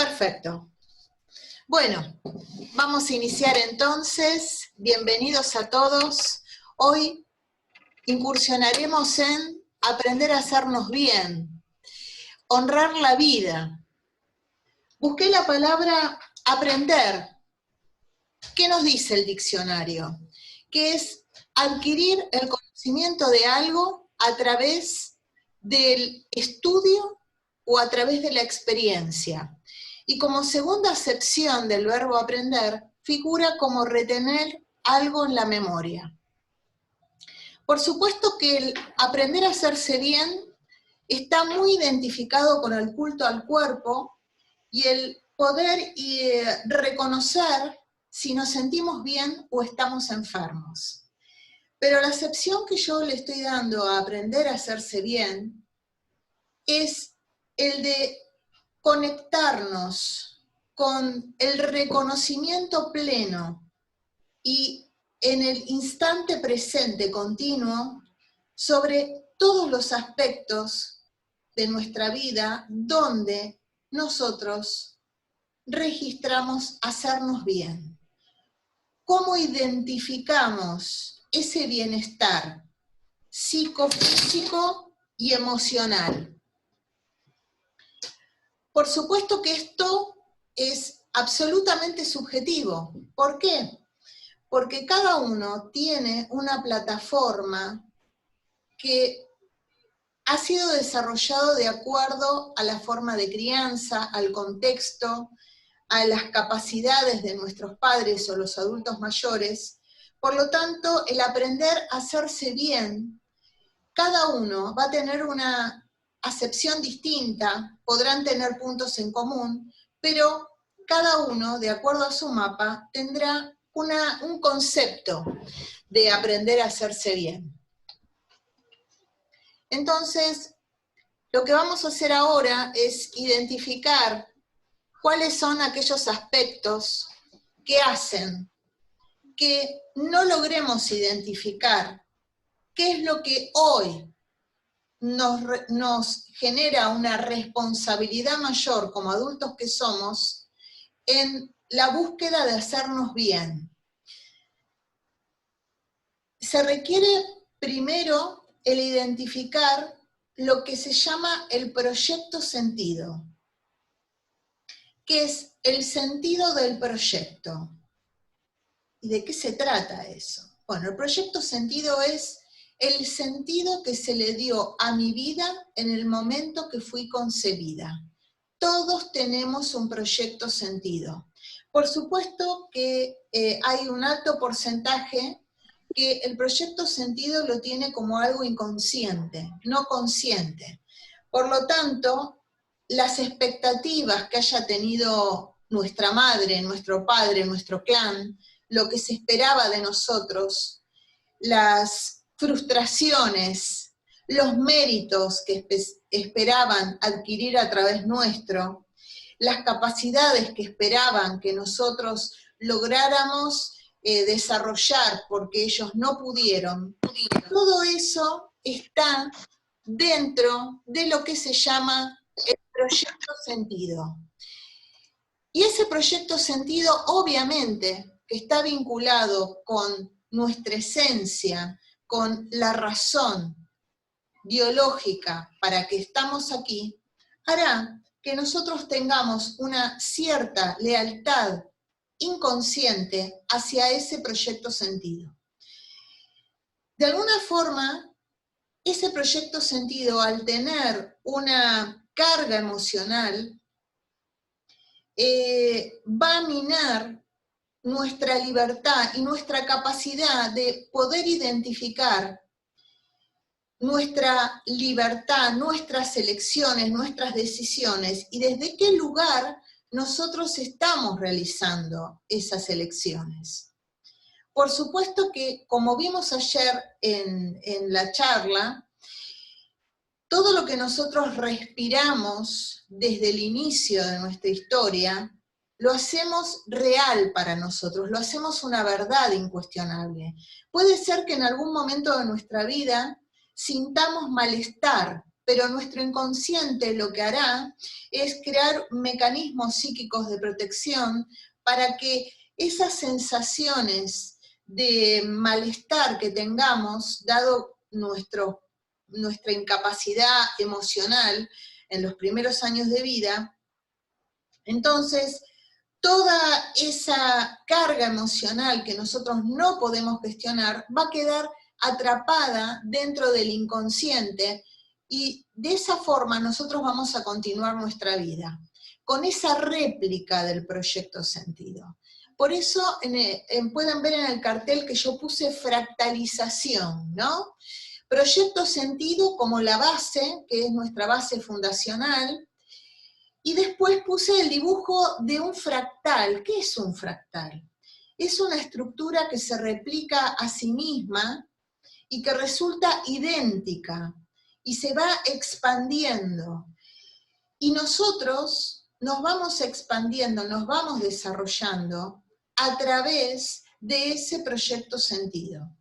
Perfecto. Bueno, vamos a iniciar entonces. Bienvenidos a todos. Hoy incursionaremos en aprender a hacernos bien, honrar la vida. Busqué la palabra aprender. ¿Qué nos dice el diccionario? Que es adquirir el conocimiento de algo a través del estudio o a través de la experiencia. Y como segunda acepción del verbo aprender, figura como retener algo en la memoria. Por supuesto que el aprender a hacerse bien está muy identificado con el culto al cuerpo y el poder reconocer si nos sentimos bien o estamos enfermos. Pero la acepción que yo le estoy dando a aprender a hacerse bien es el de conectarnos con el reconocimiento pleno y en el instante presente continuo sobre todos los aspectos de nuestra vida donde nosotros registramos hacernos bien. ¿Cómo identificamos ese bienestar psicofísico y emocional? Por supuesto que esto es absolutamente subjetivo. ¿Por qué? Porque cada uno tiene una plataforma que ha sido desarrollado de acuerdo a la forma de crianza, al contexto, a las capacidades de nuestros padres o los adultos mayores. Por lo tanto, el aprender a hacerse bien, cada uno va a tener una acepción distinta, podrán tener puntos en común, pero cada uno, de acuerdo a su mapa, tendrá un concepto de aprender a hacerse bien. Entonces, lo que vamos a hacer ahora es identificar cuáles son aquellos aspectos que hacen que no logremos identificar qué es lo que hoy nos genera una responsabilidad mayor como adultos que somos en la búsqueda de hacernos bien. Se requiere primero el identificar lo que se llama el proyecto sentido. ¿Qué es el sentido del proyecto? ¿Y de qué se trata eso? Bueno, el proyecto sentido es el sentido que se le dio a mi vida en el momento que fui concebida. Todos tenemos un proyecto sentido. Por supuesto que hay un alto porcentaje que el proyecto sentido lo tiene como algo inconsciente, no consciente. Por lo tanto, las expectativas que haya tenido nuestra madre, nuestro padre, nuestro clan, lo que se esperaba de nosotros, las frustraciones, los méritos que esperaban adquirir a través nuestro, las capacidades que esperaban que nosotros lográramos desarrollar porque ellos no pudieron, todo eso está dentro de lo que se llama el proyecto sentido. Y ese proyecto sentido, obviamente, que está vinculado con nuestra esencia, con la razón biológica para que estamos aquí, hará que nosotros tengamos una cierta lealtad inconsciente hacia ese proyecto sentido. De alguna forma, ese proyecto sentido, al tener una carga emocional, va a minar nuestra libertad y nuestra capacidad de poder identificar nuestra libertad, nuestras elecciones, nuestras decisiones, y desde qué lugar nosotros estamos realizando esas elecciones. Por supuesto que, como vimos ayer en la charla, todo lo que nosotros respiramos desde el inicio de nuestra historia, lo hacemos real para nosotros, lo hacemos una verdad incuestionable. Puede ser que en algún momento de nuestra vida sintamos malestar pero nuestro inconsciente lo que hará es crear mecanismos psíquicos de protección para que esas sensaciones de malestar que tengamos, dado nuestra incapacidad emocional en los primeros años de vida, entonces toda esa carga emocional que nosotros no podemos gestionar va a quedar atrapada dentro del inconsciente y de esa forma nosotros vamos a continuar nuestra vida, con esa réplica del proyecto sentido. Por eso pueden ver en el cartel que yo puse fractalización, ¿no? Proyecto sentido como la base, que es nuestra base fundacional, y después puse el dibujo de un fractal. ¿Qué es un fractal? Es una estructura que se replica a sí misma y que resulta idéntica y se va expandiendo. Y nosotros nos vamos expandiendo, nos vamos desarrollando a través de ese proyecto sentido,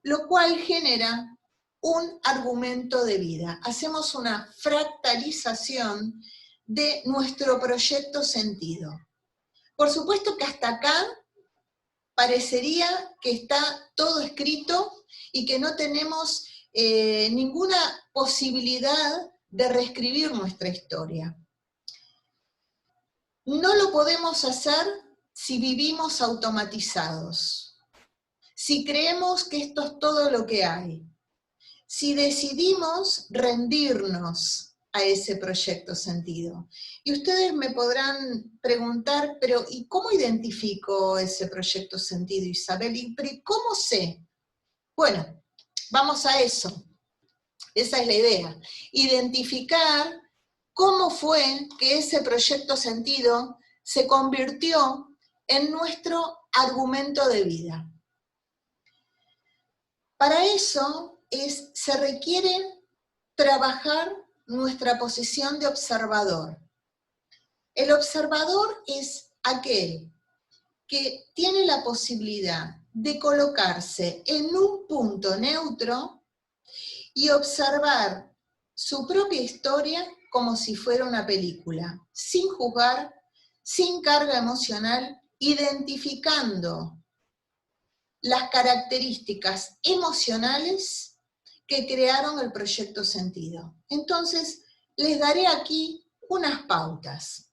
lo cual genera un argumento de vida. Hacemos una fractalización de nuestro proyecto sentido. Por supuesto que hasta acá parecería que está todo escrito y que no tenemos ninguna posibilidad de reescribir nuestra historia. No lo podemos hacer si vivimos automatizados, si creemos que esto es todo lo que hay, si decidimos rendirnos a ese proyecto sentido. Y ustedes me podrán preguntar, pero ¿y cómo identifico ese proyecto sentido, Isabel? ¿Y cómo sé? Bueno, vamos a eso. Esa es la idea. Identificar cómo fue que ese proyecto sentido se convirtió en nuestro argumento de vida. Para eso se requiere trabajar nuestra posición de observador. El observador es aquel que tiene la posibilidad de colocarse en un punto neutro y observar su propia historia como si fuera una película, sin juzgar, sin carga emocional, identificando las características emocionales que crearon el proyecto sentido. Entonces, les daré aquí unas pautas.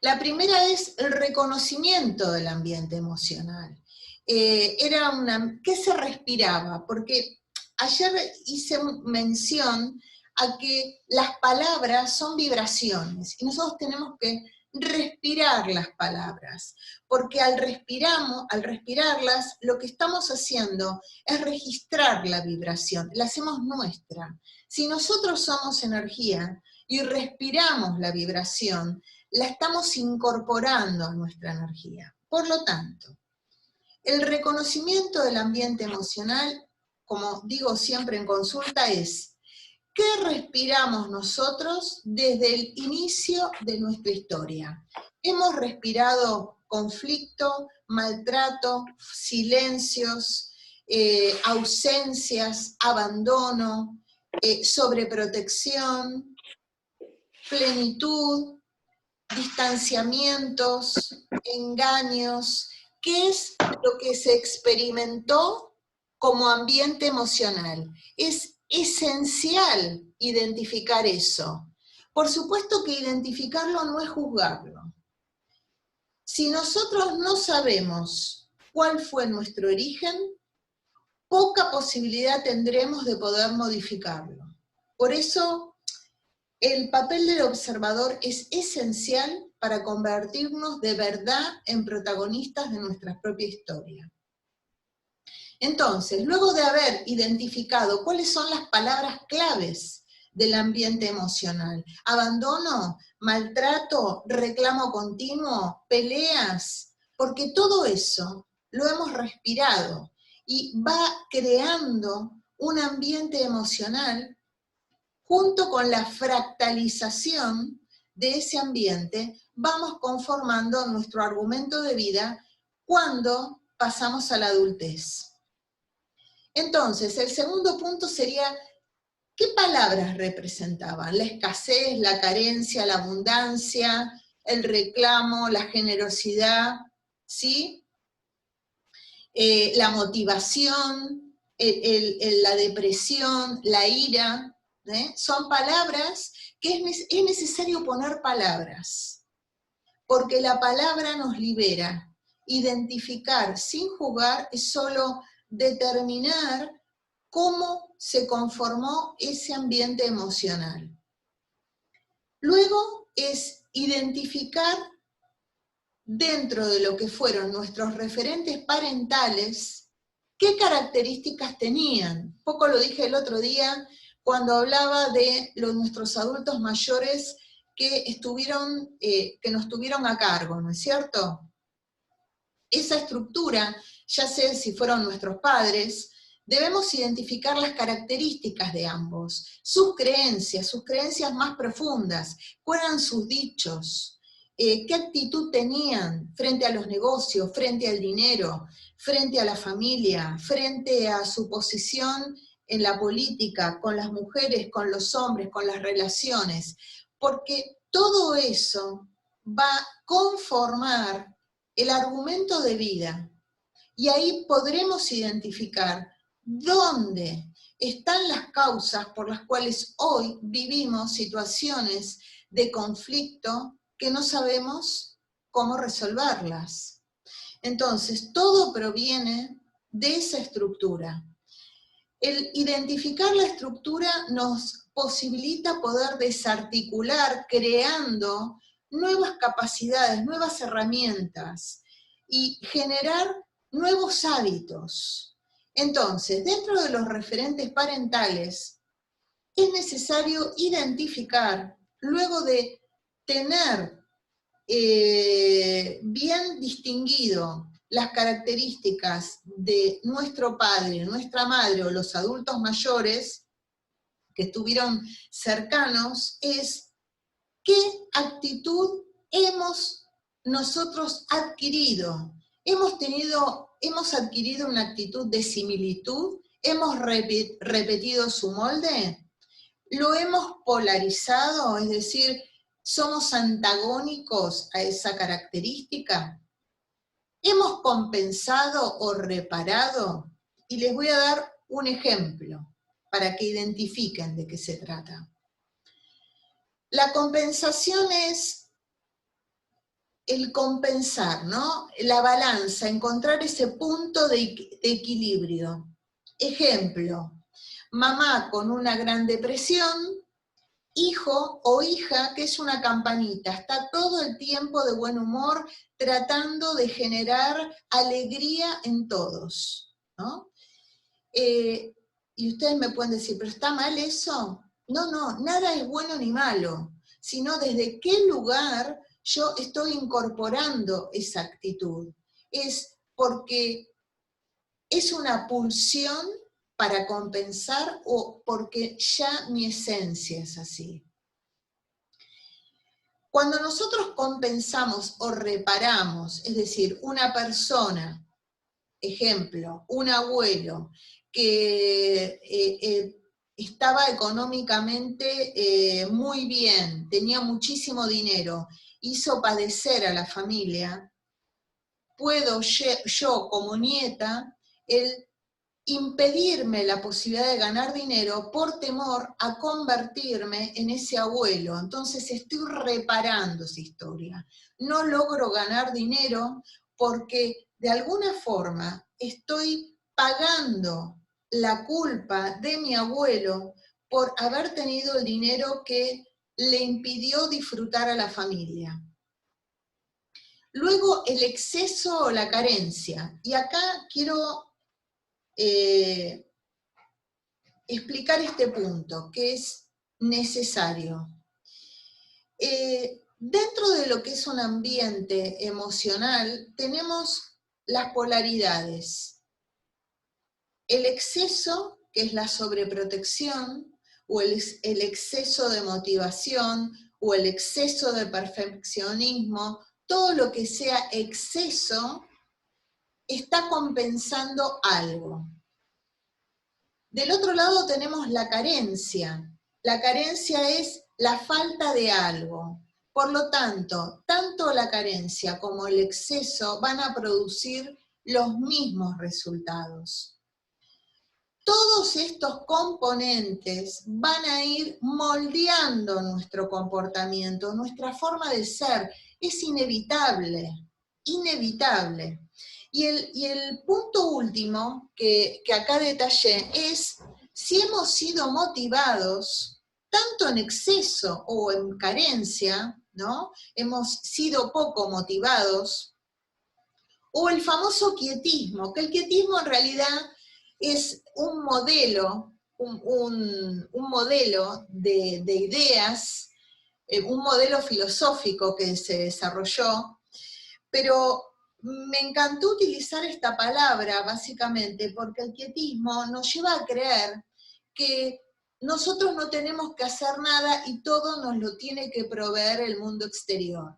La primera es el reconocimiento del ambiente emocional. ¿Qué se respiraba? Porque ayer hice mención a que las palabras son vibraciones y nosotros tenemos que respirar las palabras, porque al respirarlas, lo que estamos haciendo es registrar la vibración, la hacemos nuestra. Si nosotros somos energía y respiramos la vibración, la estamos incorporando a nuestra energía. Por lo tanto, el reconocimiento del ambiente emocional, como digo siempre en consulta, es ¿qué respiramos nosotros desde el inicio de nuestra historia? Hemos respirado conflicto, maltrato, silencios, ausencias, abandono, sobreprotección, plenitud, distanciamientos, engaños. ¿Qué es lo que se experimentó como ambiente emocional? Es esencial identificar eso. Por supuesto que identificarlo no es juzgarlo. Si nosotros no sabemos cuál fue nuestro origen, poca posibilidad tendremos de poder modificarlo. Por eso, el papel del observador es esencial para convertirnos de verdad en protagonistas de nuestra propia historia. Entonces, luego de haber identificado cuáles son las palabras claves del ambiente emocional, abandono, maltrato, reclamo continuo, peleas, porque todo eso lo hemos respirado y va creando un ambiente emocional junto con la fractalización de ese ambiente, vamos conformando nuestro argumento de vida cuando pasamos a la adultez. Entonces, el segundo punto sería ¿qué palabras representaban? La escasez, la carencia, la abundancia, el reclamo, la generosidad, ¿sí? La motivación, la depresión, la ira, son palabras que es necesario poner palabras, porque la palabra nos libera. Identificar sin juzgar es solo determinar cómo se conformó ese ambiente emocional. Luego es identificar dentro de lo que fueron nuestros referentes parentales, ¿qué características tenían? Poco lo dije el otro día cuando hablaba de nuestros adultos mayores que nos tuvieron a cargo, ¿no es cierto? Esa estructura, ya sé si fueron nuestros padres, debemos identificar las características de ambos, sus creencias más profundas, cuáles eran sus dichos, qué actitud tenían frente a los negocios, frente al dinero, frente a la familia, frente a su posición en la política, con las mujeres, con los hombres, con las relaciones, porque todo eso va a conformar el argumento de vida. Y ahí podremos identificar dónde están las causas por las cuales hoy vivimos situaciones de conflicto que no sabemos cómo resolverlas. Entonces, todo proviene de esa estructura. El identificar la estructura nos posibilita poder desarticular, creando nuevas capacidades, nuevas herramientas y generar nuevos hábitos. Entonces, dentro de los referentes parentales, es necesario identificar, luego de tener bien distinguido las características de nuestro padre, nuestra madre o los adultos mayores que estuvieron cercanos, es qué actitud hemos nosotros adquirido. Hemos adquirido una actitud de similitud, hemos repetido su molde, lo hemos polarizado, es decir, somos antagónicos a esa característica. ¿Hemos compensado o reparado? Y les voy a dar un ejemplo para que identifiquen de qué se trata. La compensación es el compensar, ¿no? La balanza, encontrar ese punto de equilibrio. Ejemplo, mamá con una gran depresión, hijo o hija que es una campanita, está todo el tiempo de buen humor tratando de generar alegría en todos, ¿no? Y ustedes me pueden decir, ¿pero está mal eso? No, nada es bueno ni malo, sino desde qué lugar yo estoy incorporando esa actitud. Es porque es una pulsión para compensar o porque ya mi esencia es así. Cuando nosotros compensamos o reparamos, es decir, una persona, ejemplo, un abuelo que estaba económicamente muy bien, tenía muchísimo dinero, hizo padecer a la familia, puedo yo como nieta, el impedirme la posibilidad de ganar dinero por temor a convertirme en ese abuelo. Entonces estoy reparando esa historia. No logro ganar dinero porque de alguna forma estoy pagando la culpa de mi abuelo por haber tenido el dinero que le impidió disfrutar a la familia. Luego el exceso o la carencia. Y acá quiero explicar este punto, que es necesario. Dentro de lo que es un ambiente emocional, tenemos las polaridades. El exceso, que es la sobreprotección, o el exceso de motivación, o el exceso de perfeccionismo, todo lo que sea exceso está compensando algo. Del otro lado tenemos la carencia. La carencia es la falta de algo. Por lo tanto, tanto la carencia como el exceso van a producir los mismos resultados. Todos estos componentes van a ir moldeando nuestro comportamiento, nuestra forma de ser. Es inevitable, inevitable. Y el punto último que acá detallé es si hemos sido motivados, tanto en exceso o en carencia, ¿no? Hemos sido poco motivados, o el famoso quietismo, que el quietismo en realidad es un modelo, un modelo de ideas, un modelo filosófico que se desarrolló, pero me encantó utilizar esta palabra básicamente porque el quietismo nos lleva a creer que nosotros no tenemos que hacer nada y todo nos lo tiene que proveer el mundo exterior.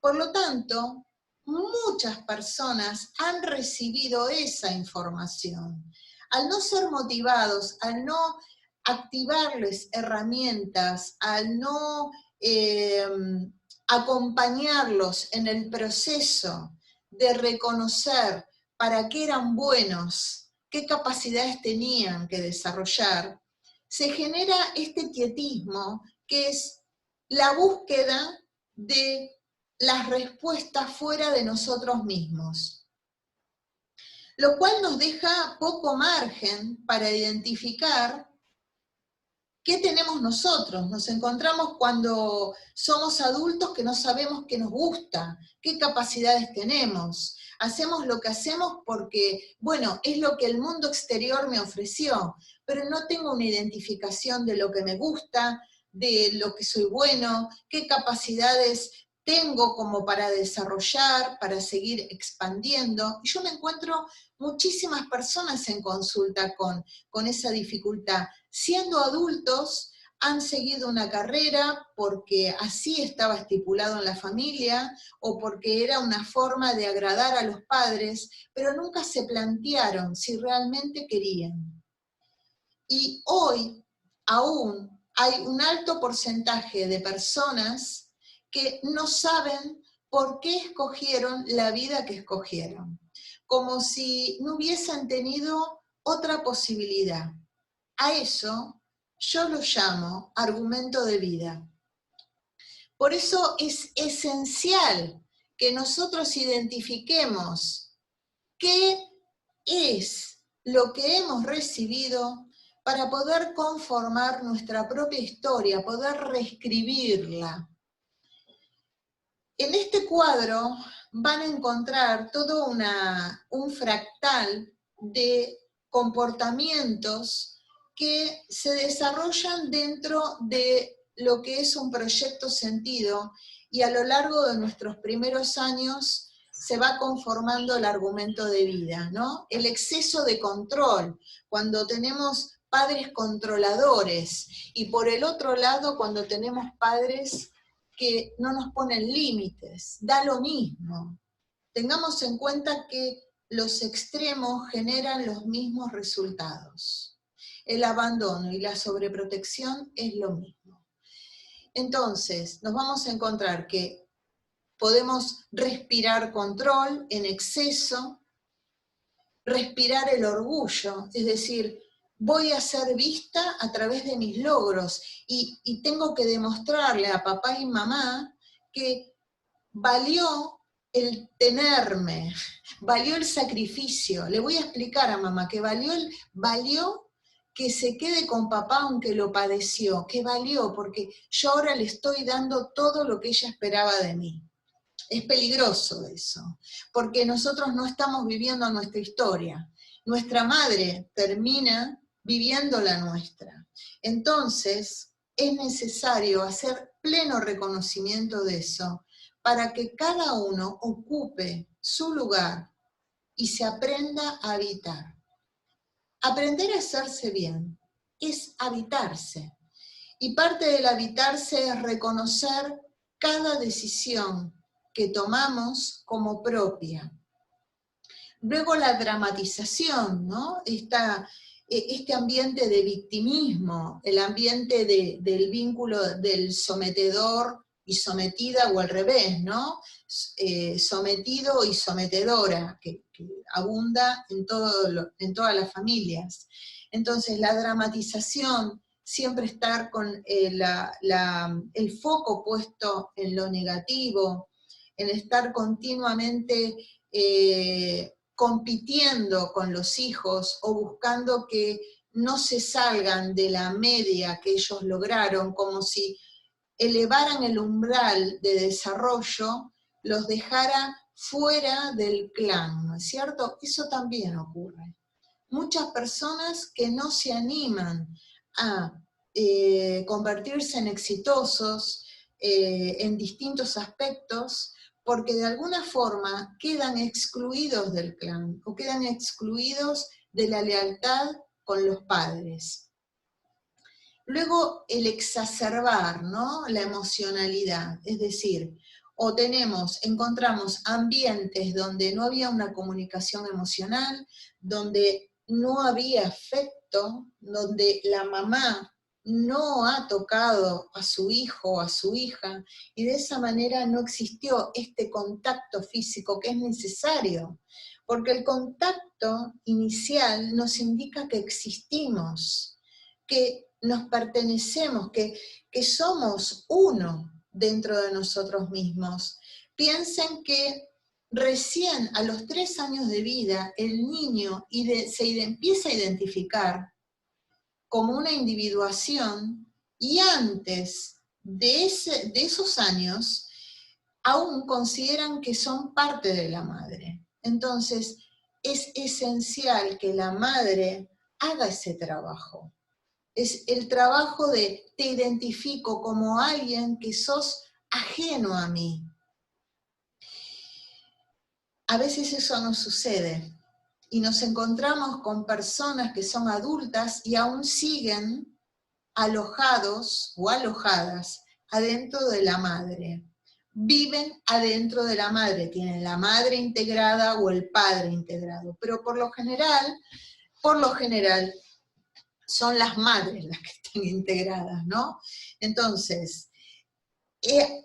Por lo tanto, muchas personas han recibido esa información. Al no ser motivados, al no activarles herramientas, al no acompañarlos en el proceso de reconocer para qué eran buenos, qué capacidades tenían que desarrollar, se genera este quietismo que es la búsqueda de las respuestas fuera de nosotros mismos, lo cual nos deja poco margen para identificar qué tenemos nosotros. Nos encontramos cuando somos adultos que no sabemos qué nos gusta, qué capacidades tenemos. Hacemos lo que hacemos porque, bueno, es lo que el mundo exterior me ofreció, pero no tengo una identificación de lo que me gusta, de lo que soy bueno, qué capacidades tengo como para desarrollar, para seguir expandiendo. Y yo me encuentro muchísimas personas en consulta con esa dificultad. Siendo adultos, han seguido una carrera porque así estaba estipulado en la familia o porque era una forma de agradar a los padres, pero nunca se plantearon si realmente querían. Y hoy aún hay un alto porcentaje de personas que no saben por qué escogieron la vida que escogieron, como si no hubiesen tenido otra posibilidad. A eso yo lo llamo argumento de vida. Por eso es esencial que nosotros identifiquemos qué es lo que hemos recibido para poder conformar nuestra propia historia, poder reescribirla. En este cuadro van a encontrar todo un fractal de comportamientos que se desarrollan dentro de lo que es un proyecto sentido y a lo largo de nuestros primeros años se va conformando el argumento de vida, ¿no? El exceso de control, cuando tenemos padres controladores, y por el otro lado cuando tenemos padres que no nos ponen límites, da lo mismo. Tengamos en cuenta que los extremos generan los mismos resultados. El abandono y la sobreprotección es lo mismo. Entonces, nos vamos a encontrar que podemos respirar control en exceso, respirar el orgullo, es decir, voy a ser vista a través de mis logros y tengo que demostrarle a papá y mamá que valió el tenerme, valió el sacrificio. Le voy a explicar a mamá que valió que se quede con papá aunque lo padeció, que valió porque yo ahora le estoy dando todo lo que ella esperaba de mí. Es peligroso eso, porque nosotros no estamos viviendo nuestra historia. Nuestra madre termina viviendo la nuestra. Entonces, es necesario hacer pleno reconocimiento de eso para que cada uno ocupe su lugar y se aprenda a habitar. Aprender a hacerse bien es habitarse. Y parte del habitarse es reconocer cada decisión que tomamos como propia. Luego la dramatización, ¿no? este ambiente de victimismo, el ambiente del vínculo del sometedor y sometida, o al revés, ¿no? Sometido y sometedora, que abunda en todas las familias. Entonces, la dramatización, siempre estar con el foco puesto en lo negativo, en estar continuamente compitiendo con los hijos o buscando que no se salgan de la media que ellos lograron, como si elevaran el umbral de desarrollo, los dejara fuera del clan, ¿no es cierto? Eso también ocurre. Muchas personas que no se animan a convertirse en exitosos en distintos aspectos, porque de alguna forma quedan excluidos del clan, o quedan excluidos de la lealtad con los padres. Luego el exacerbar, ¿no? La emocionalidad, es decir, o encontramos ambientes donde no había una comunicación emocional, donde no había afecto, donde la mamá no ha tocado a su hijo o a su hija, y de esa manera no existió este contacto físico que es necesario, porque el contacto inicial nos indica que existimos, que nos pertenecemos, que somos uno dentro de nosotros mismos. Piensen que recién a los 3 años de vida el niño se empieza a identificar como una individuación, y antes de esos años aún consideran que son parte de la madre. Entonces es esencial que la madre haga ese trabajo. Es el trabajo de te identifico como alguien que sos ajeno a mí. A veces eso no sucede y nos encontramos con personas que son adultas y aún siguen alojados o alojadas adentro de la madre. Viven adentro de la madre, tienen la madre integrada o el padre integrado, pero por lo general, son las madres las que están integradas, ¿no? Entonces,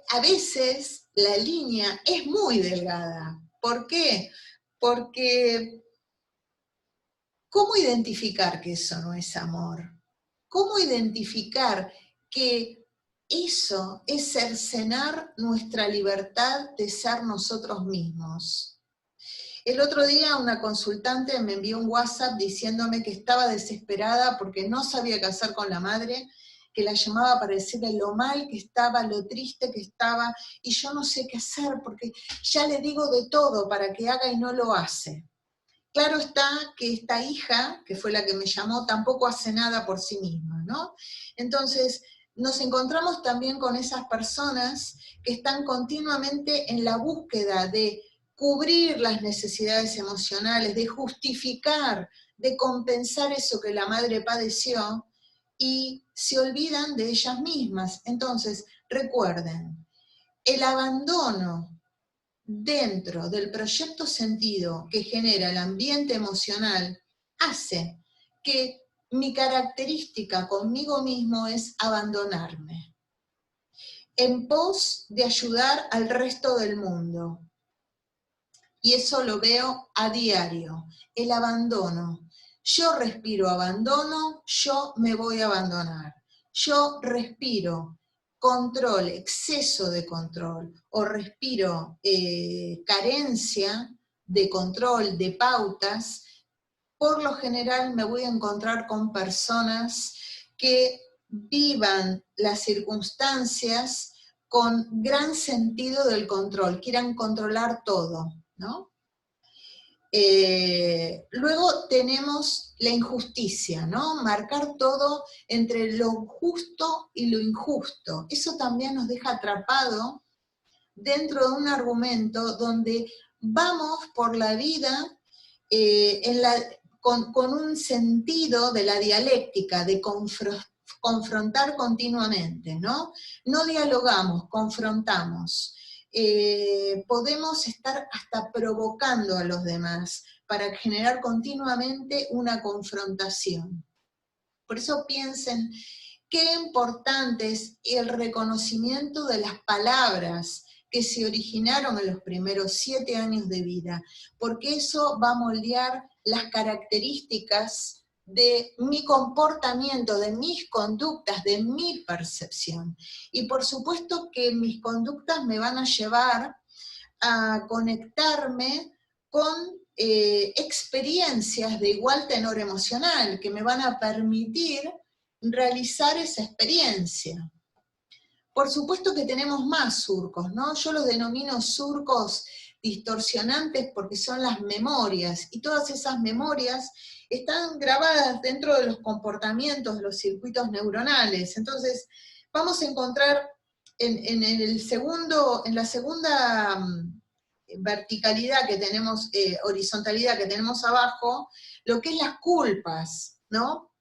a veces la línea es muy delgada. ¿Por qué? Porque, ¿cómo identificar que eso no es amor? ¿Cómo identificar que eso es cercenar nuestra libertad de ser nosotros mismos? El otro día una consultante me envió un WhatsApp diciéndome que estaba desesperada porque no sabía qué hacer con la madre, que la llamaba para decirle lo mal que estaba, lo triste que estaba, y yo no sé qué hacer porque ya le digo de todo para que haga y no lo hace. Claro está que esta hija, que fue la que me llamó, tampoco hace nada por sí misma, ¿no? Entonces, nos encontramos también con esas personas que están continuamente en la búsqueda de cubrir las necesidades emocionales, de justificar, de compensar eso que la madre padeció, y se olvidan de ellas mismas. Entonces, recuerden, el abandono dentro del proyecto sentido que genera el ambiente emocional hace que mi característica conmigo mismo es abandonarme, en pos de ayudar al resto del mundo. Y eso lo veo a diario, el abandono. Yo respiro abandono, yo me voy a abandonar. Yo respiro control, exceso de control, o respiro carencia de control, de pautas. Por lo general me voy a encontrar con personas que vivan las circunstancias con gran sentido del control, quieran controlar todo, ¿no? Luego tenemos la injusticia, ¿no? Marcar todo entre lo justo y lo injusto. Eso también nos deja atrapado dentro de un argumento donde vamos por la vida con un sentido de la dialéctica, de confrontar continuamente, ¿no? No dialogamos, confrontamos. podemos estar hasta provocando a los demás para generar continuamente una confrontación. Por eso piensen qué importante es el reconocimiento de las palabras que se originaron en los primeros 7 años de vida, porque eso va a moldear las características de mi comportamiento, de mis conductas, de mi percepción. Y por supuesto que mis conductas me van a llevar a conectarme con experiencias de igual tenor emocional, que me van a permitir realizar esa experiencia. Por supuesto que tenemos más surcos, ¿no? Yo los denomino surcos distorsionantes porque son las memorias, y todas esas memorias están grabadas dentro de los comportamientos de los circuitos neuronales. Entonces, vamos a encontrar en la segunda verticalidad que tenemos, horizontalidad que tenemos abajo, lo que es las culpas, ¿no?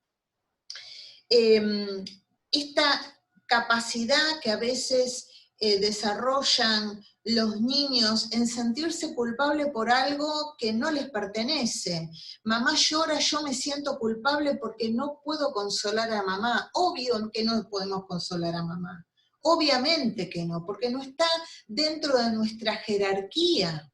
Esta capacidad que a veces desarrollan los niños en sentirse culpable por algo que no les pertenece. Mamá llora, yo me siento culpable porque no puedo consolar a mamá. Obvio que no podemos consolar a mamá. Obviamente que no, porque no está dentro de nuestra jerarquía.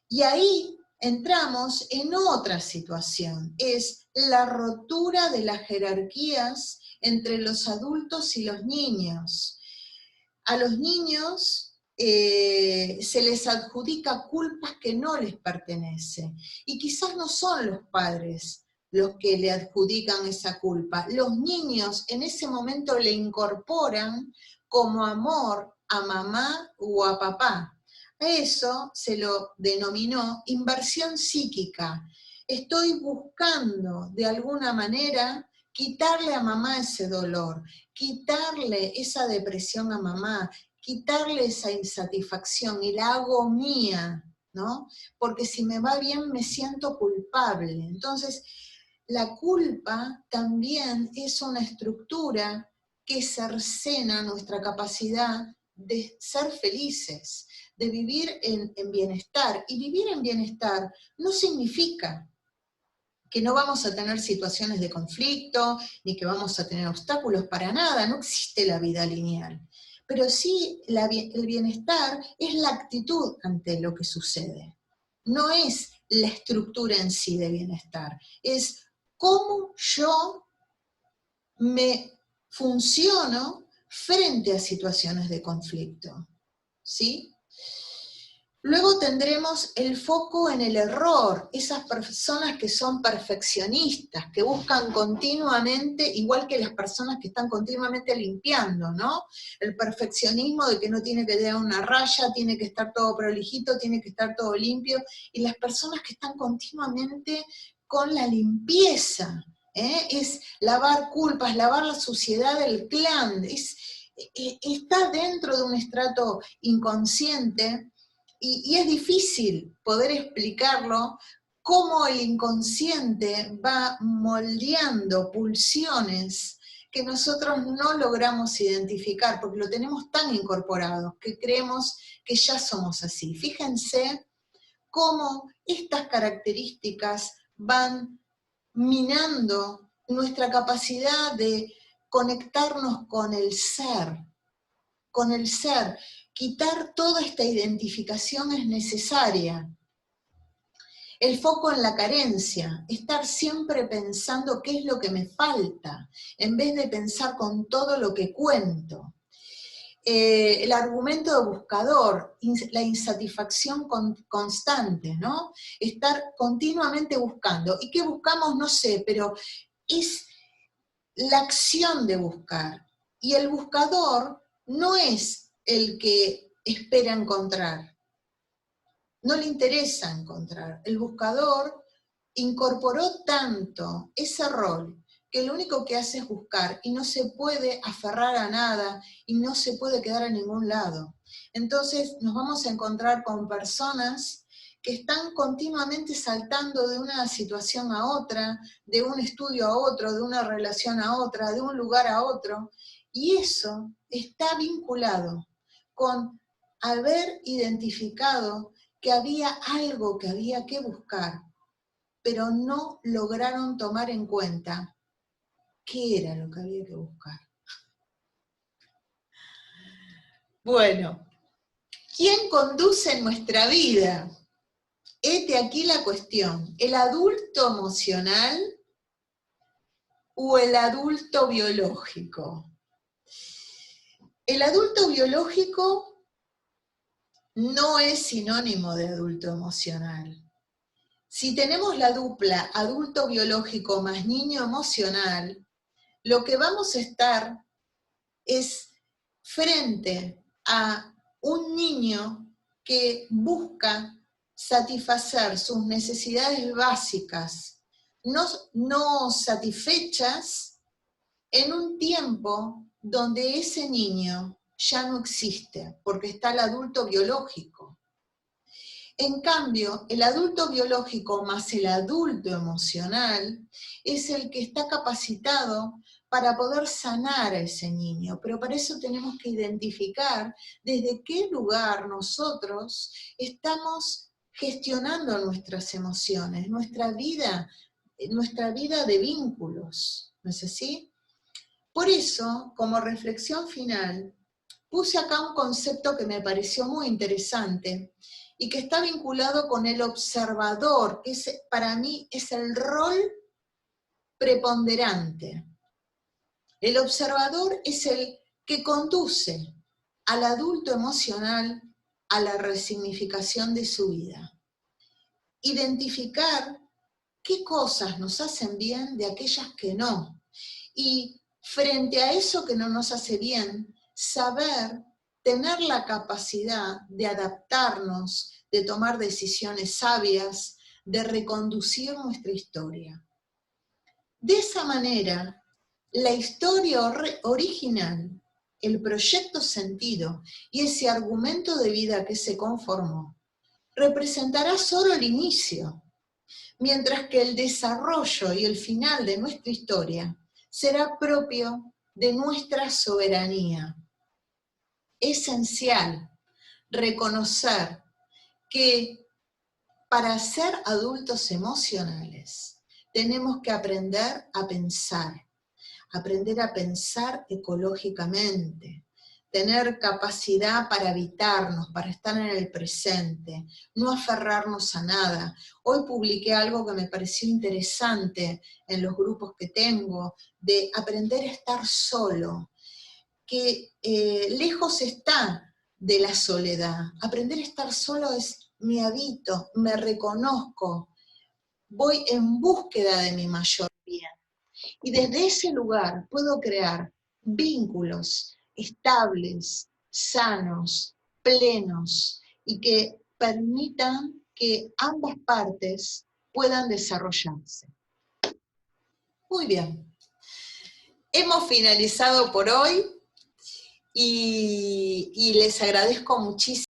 Y ahí entramos en otra situación, es la rotura de las jerarquías entre los adultos y los niños. A los niños se les adjudica culpas que no les pertenecen, y quizás no son los padres los que le adjudican esa culpa. Los niños en ese momento le incorporan como amor a mamá o a papá. A eso se lo denominó inversión psíquica. Estoy buscando de alguna manera quitarle a mamá ese dolor, quitarle esa depresión a mamá, quitarle esa insatisfacción y la hago mía, ¿no? Porque si me va bien me siento culpable. Entonces, la culpa también es una estructura que cercena nuestra capacidad de ser felices, de vivir en bienestar. Y vivir en bienestar no significa que no vamos a tener situaciones de conflicto, ni que vamos a tener obstáculos, para nada, no existe la vida lineal. Pero sí el bienestar es la actitud ante lo que sucede. No es la estructura en sí de bienestar, es cómo yo me funciono frente a situaciones de conflicto, ¿sí? Luego tendremos el foco en el error, esas personas que son perfeccionistas, que buscan continuamente, igual que las personas que están continuamente limpiando, ¿no? El perfeccionismo de que no tiene que tener una raya, tiene que estar todo prolijito, tiene que estar todo limpio, y las personas que están continuamente con la limpieza, es lavar culpas, lavar la suciedad del clan, está dentro de un estrato inconsciente. Y es difícil poder explicarlo, cómo el inconsciente va moldeando pulsiones que nosotros no logramos identificar, porque lo tenemos tan incorporado, que creemos que ya somos así. Fíjense cómo estas características van minando nuestra capacidad de conectarnos con el ser, con el ser. Quitar toda esta identificación es necesaria. El foco en la carencia, estar siempre pensando qué es lo que me falta, en vez de pensar con todo lo que cuento. El argumento de buscador, la insatisfacción constante, ¿no? Estar continuamente buscando. ¿Y qué buscamos? No sé, pero es la acción de buscar. Y el buscador no es el que espera encontrar. No le interesa encontrar. El buscador incorporó tanto ese rol que lo único que hace es buscar y no se puede aferrar a nada y no se puede quedar en ningún lado. Entonces nos vamos a encontrar con personas que están continuamente saltando de una situación a otra, de un estudio a otro, de una relación a otra, de un lugar a otro, y eso está vinculado con haber identificado que había algo que había que buscar, pero no lograron tomar en cuenta qué era lo que había que buscar. Bueno, ¿quién conduce nuestra vida? Hete aquí la cuestión, ¿el adulto emocional o el adulto biológico? El adulto biológico no es sinónimo de adulto emocional. Si tenemos la dupla adulto biológico más niño emocional, lo que vamos a estar es frente a un niño que busca satisfacer sus necesidades básicas no satisfechas en un tiempo donde ese niño ya no existe, porque está el adulto biológico. En cambio, el adulto biológico más el adulto emocional es el que está capacitado para poder sanar a ese niño, pero para eso tenemos que identificar desde qué lugar nosotros estamos gestionando nuestras emociones, nuestra vida de vínculos, ¿no es así? Por eso, como reflexión final, puse acá un concepto que me pareció muy interesante y que está vinculado con el observador, que para mí es el rol preponderante. El observador es el que conduce al adulto emocional a la resignificación de su vida. Identificar qué cosas nos hacen bien de aquellas que no. Y frente a eso que no nos hace bien, saber tener la capacidad de adaptarnos, de tomar decisiones sabias, de reconducir nuestra historia. De esa manera, la historia original, el proyecto sentido y ese argumento de vida que se conformó, representará solo el inicio, mientras que el desarrollo y el final de nuestra historia será propio de nuestra soberanía. Esencial reconocer que para ser adultos emocionales tenemos que aprender a pensar ecológicamente, tener capacidad para habitarnos, para estar en el presente, no aferrarnos a nada. Hoy publiqué algo que me pareció interesante en los grupos que tengo, de aprender a estar solo, que lejos está de la soledad. Aprender a estar solo es, me habito, me reconozco, voy en búsqueda de mi mayor bien. Y desde ese lugar puedo crear vínculos estables, sanos, plenos, y que permitan que ambas partes puedan desarrollarse. Muy bien. Hemos finalizado por hoy y les agradezco muchísimo